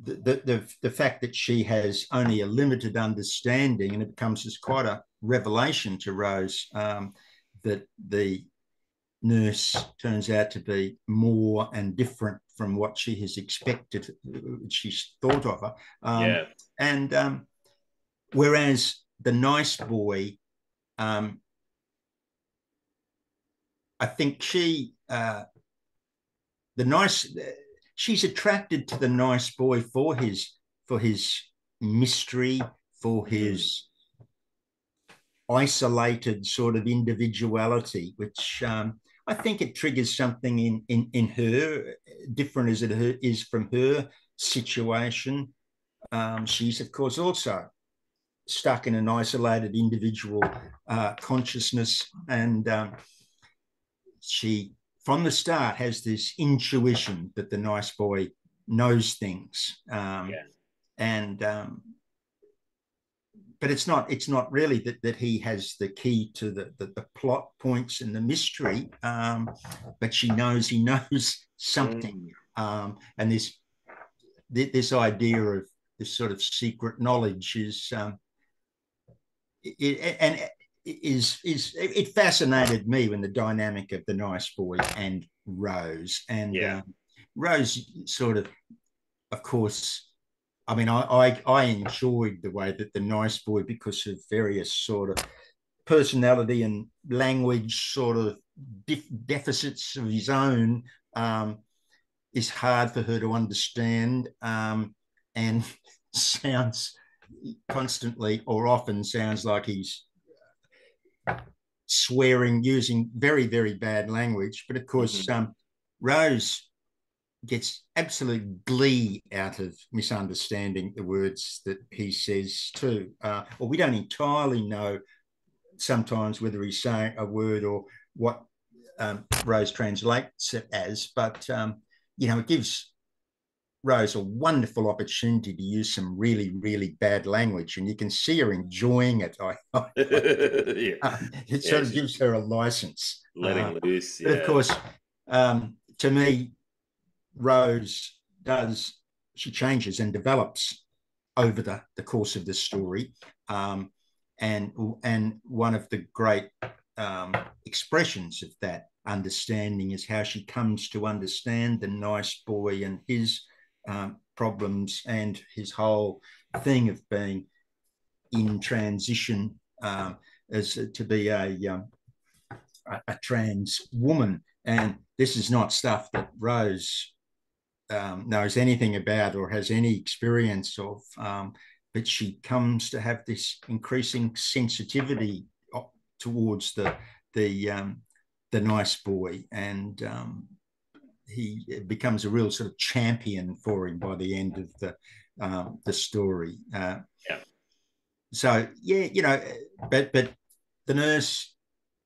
the fact that she has only a limited understanding, and it becomes as quite a revelation to Rose that the nurse turns out to be more and different from what she has expected, she's thought of her. Yeah. And whereas the nice boy, um, I think the nice, she's attracted to the nice boy for his mystery, for Mm, his isolated sort of individuality, which I think it triggers something in her, different as it is from her situation. She's, of course, also stuck in an isolated individual consciousness, and she, from the start, has this intuition that the nice boy knows things, yeah. and but it's not really that he has the key to the plot points and the mystery, but she knows he knows something, Mm, and this idea of this sort of secret knowledge is and is it fascinated me when the dynamic of the nice boy and Rose, and yeah. Rose sort of course, I mean, I enjoyed the way that the nice boy, because of various sort of personality and language sort of deficits of his own, is hard for her to understand, and sounds constantly or often sounds like he's swearing, using very, very bad language. But of course, Hmm. Rose gets absolute glee out of misunderstanding the words that he says too. Or we don't entirely know sometimes whether he's saying a word or what Rose translates it as, but it gives Rose a wonderful opportunity to use some really, really bad language, and you can see her enjoying it. Yeah. It Yeah, sort of she's gives her a license. letting loose. But of Yeah. course, to me, Rose she changes and develops over the course of the story. And one of the great expressions of that understanding is how she comes to understand the nice boy and his problems and his whole thing of being in transition as to be a trans woman. And this is not stuff that Rose knows anything about or has any experience of, but she comes to have this increasing sensitivity towards the nice boy, and he becomes a real sort of champion for him by the end of the story. Yeah. So yeah, but the nurse,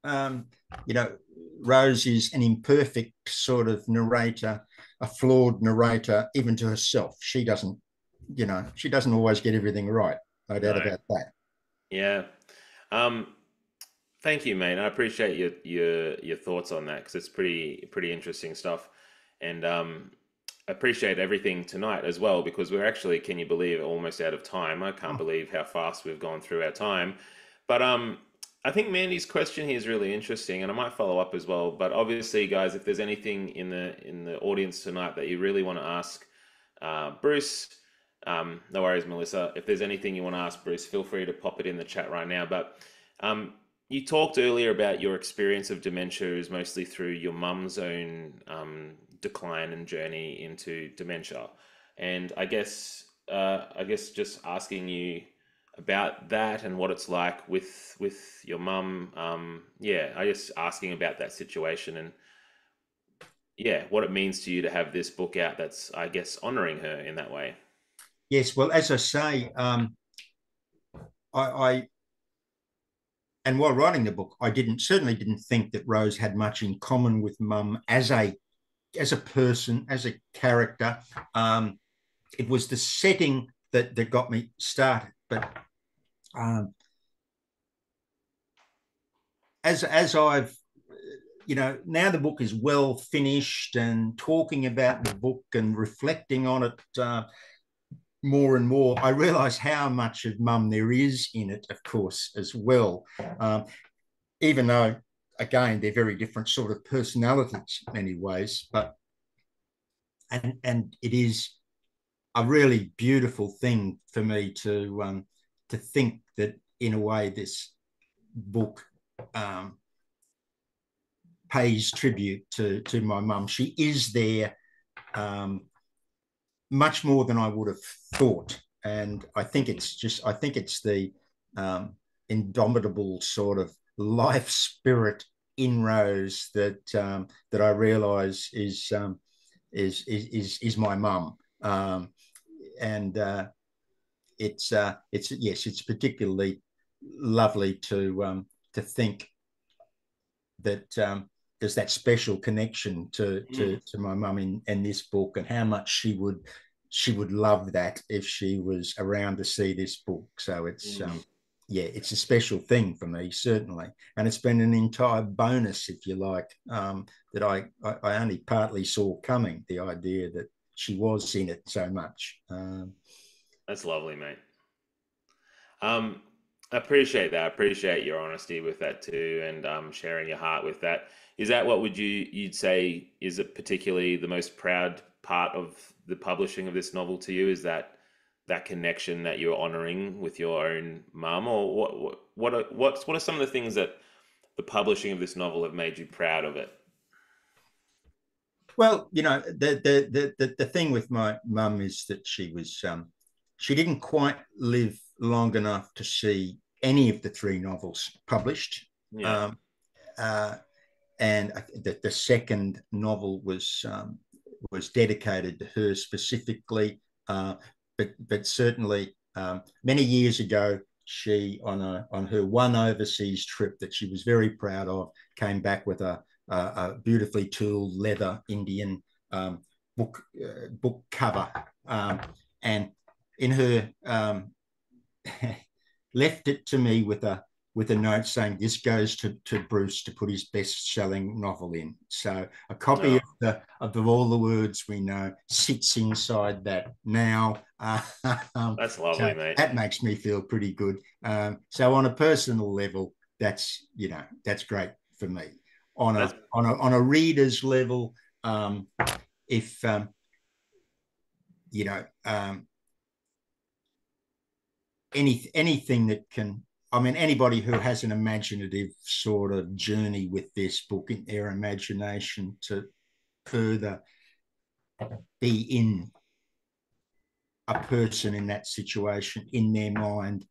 um, you know, Rose is an imperfect sort of narrator, a flawed narrator, even to herself. She doesn't always get everything right. No doubt No. about that. Yeah. Um, Thank you, mate. I appreciate your thoughts on that because it's pretty interesting stuff, and I appreciate everything tonight as well because we're actually, can you believe, almost out of time. I can't Oh, believe how fast we've gone through our time, but I think Mandy's question here is really interesting, and I might follow up as well. But obviously, guys, if there's anything in the audience tonight that you really want to ask Bruce, no worries, Melissa. If there's anything you want to ask Bruce, feel free to pop it in the chat right now. But you talked earlier about your experience of dementia is mostly through your mum's own decline and journey into dementia, and I guess just asking you about that and what it's like with your mum. Yeah, I guess asking about that situation and yeah, what it means to you to have this book out that's, I guess, honoring her in that way. yes. Well, as I say, I and while writing the book, I certainly didn't think that Rose had much in common with Mum as a person, as a character. It was the setting that got me started. But um, as I've now the book is well finished, and talking about the book and reflecting on it more and more, I realise how much of Mum there is in it, of course, as well. Um, Even though, again, they're very different sort of personalities in many ways, but and it is a really beautiful thing for me to think that in a way this book um, pays tribute to my mum. She is there um, much more than I would have thought, and I think it's the indomitable sort of life spirit in Rose that I realise is my mum. And it's yes, it's particularly lovely to think that there's that special connection to my mum in this book, and how much she would love that if she was around to see this book. So it's Mm. yeah, it's a special thing for me, certainly, and it's been an entire bonus, if you like, that I only partly saw coming. The idea that she was in it so much. That's lovely, mate. Um, I appreciate that. I appreciate your honesty with that too, and sharing your heart with that. Is that what you'd say is it particularly the most proud part of the publishing of this novel to you? Is that connection that you're honoring with your own mum, or what are some of the things that the publishing of this novel have made you proud of it? Well, the thing with my mum is that she didn't quite live long enough to see any of the three novels published. Yeah. Um, uh, and the second novel was was dedicated to her specifically, but certainly many years ago, she on her one overseas trip that she was very proud of came back with a beautifully tooled leather Indian book cover, and in her left it to me with a note saying this goes to Bruce to put his best-selling novel in. So a copy of All the Words We Know sits inside that now. That's lovely, so mate. that makes me feel pretty good. So on a personal level, that's great for me. On a reader's level, if anything that can, I mean, anybody who has an imaginative sort of journey with this book in their imagination to further be in a person in that situation in their mind,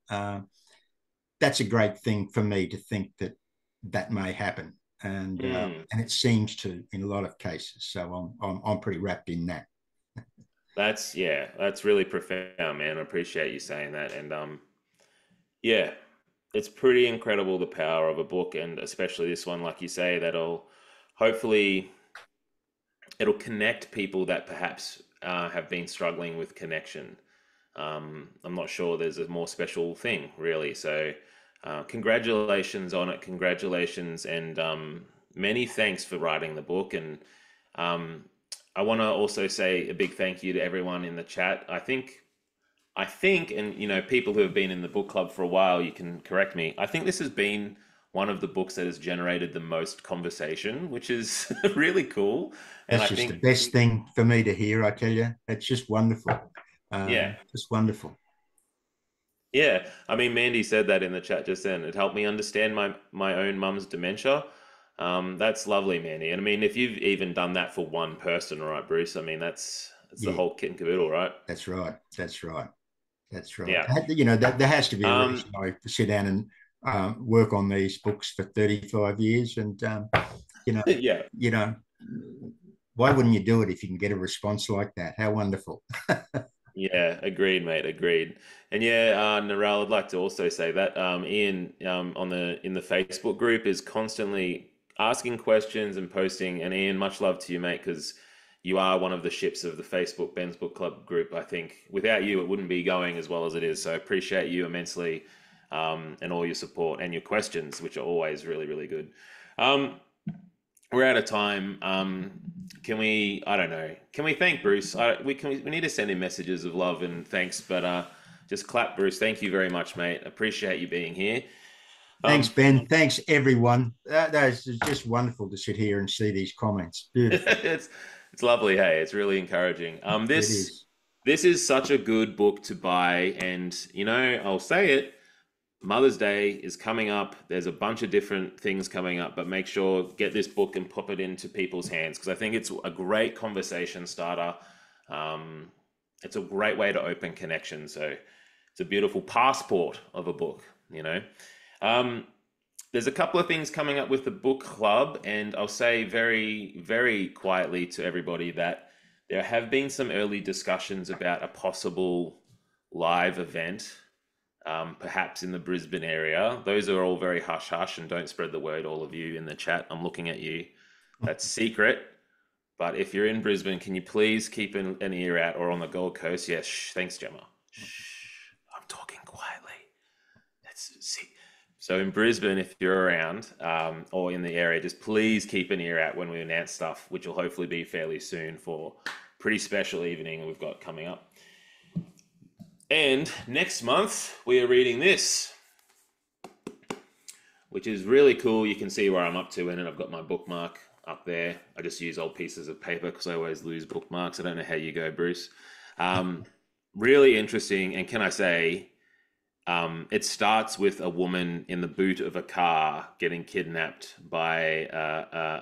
that's a great thing for me to think that may happen, and it seems to in a lot of cases. So I'm pretty wrapped in that. That's really profound, man. I appreciate you saying that, and yeah, it's pretty incredible the power of a book, and especially this one, like you say, that'll hopefully it'll connect people that perhaps have been struggling with connection. I'm not sure there's a more special thing, really. So, congratulations on it. Congratulations, and many thanks for writing the book. And I want to also say a big thank you to everyone in the chat. I think, and people who have been in the book club for a while, you can correct me. I think this has been one of the books that has generated the most conversation, which is really cool. And That's just the best thing for me to hear. I tell you, it's just wonderful. Just wonderful. Yeah, I mean, Mandy said that in the chat just then. It helped me understand my own mum's dementia. That's lovely, Mandy. And I mean, if you've even done that for one person, right, Bruce? I mean, that's the whole kit and caboodle, right? That's right. Yeah. There has to be a reason I sit down and work on these books for 35 years, and yeah. Why wouldn't you do it if you can get a response like that? How wonderful. Yeah, agreed, mate. Agreed. And Narelle, I'd like to also say that Ian in the Facebook group is constantly asking questions and posting. And Ian, much love to you, mate, because you are one of the ships of the Facebook Ben's Book Club group. I think without you, it wouldn't be going as well as it is. So I appreciate you immensely, and all your support and your questions, which are always really, really good. We're out of time. Can we? I don't know. Can we thank Bruce? We need to send him messages of love and thanks. But just clap, Bruce. Thank you very much, mate. Appreciate you being here. Thanks, Ben. Thanks, everyone. That is just wonderful to sit here and see these comments. Beautiful. It's lovely. Hey, it's really encouraging. This is such a good book to buy, and I'll say it. Mother's Day is coming up. There's a bunch of different things coming up, but make sure get this book and pop it into people's hands, because I think it's a great conversation starter. It's a great way to open connection. So it's a beautiful passport of a book, There's a couple of things coming up with the book club, and I'll say very, very quietly to everybody that there have been some early discussions about a possible live event, perhaps in the Brisbane area. Those are all very hush-hush, and don't spread the word, all of you in the chat. I'm looking at you. That's secret. But if you're in Brisbane, can you please keep an ear out, or on the Gold Coast? Yes, thanks, Gemma. Shh, I'm talking quietly. Let's see. So in Brisbane, if you're around, or in the area, just please keep an ear out when we announce stuff, which will hopefully be fairly soon for a pretty special evening we've got coming up. And next month, we are reading this, which is really cool. You can see where I'm up to in it. I've got my bookmark up there. I just use old pieces of paper because I always lose bookmarks. I don't know how you go, Bruce. Really interesting. And can I say, it starts with a woman in the boot of a car getting kidnapped by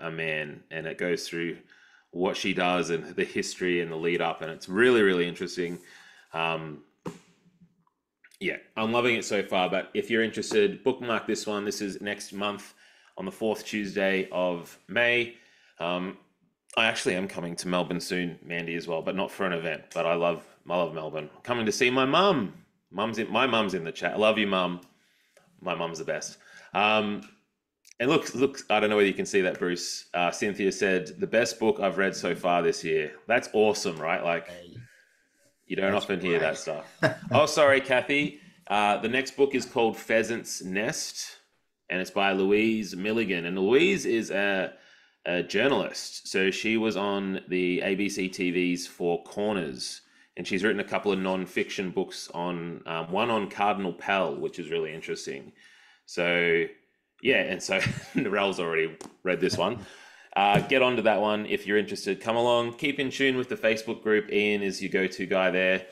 a man, and it goes through what she does and the history and the lead up, and it's really, really interesting. Yeah, I'm loving it so far, but if you're interested, bookmark this one. This is next month on the 4th Tuesday of May. I actually am coming to Melbourne soon, Mandy, as well, but not for an event. But I love Melbourne. Coming to see my mum. My mum's in the chat. I love you, mum. My mum's the best. Um, and look, I don't know whether you can see that, Bruce. Cynthia said the best book I've read so far this year. That's awesome, right? Like Hey, you don't that's often hear great. that stuff. Oh, sorry, Kathy. The next book is called Pheasant's Nest, and it's by Louise Milligan. And Louise is a journalist. So she was on the ABC TV's Four Corners, and she's written a couple of non-fiction books on one on Cardinal Pell, which is really interesting. So yeah, and so Narelle's already read this one. Get onto that one if you're interested. Come along. Keep in tune with the Facebook group. Ian is your go-to guy there.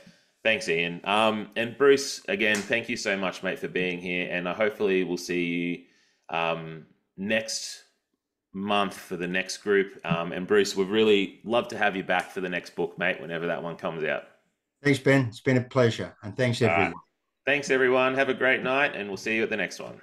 Thanks, Ian. And Bruce, again, thank you so much, mate, for being here. And hopefully we'll see you next month for the next group. And Bruce, we'd really love to have you back for the next book, mate, whenever that one comes out. Thanks, Ben. It's been a pleasure. And thanks, All right. everyone. Thanks, everyone. Have a great night, and we'll see you at the next one.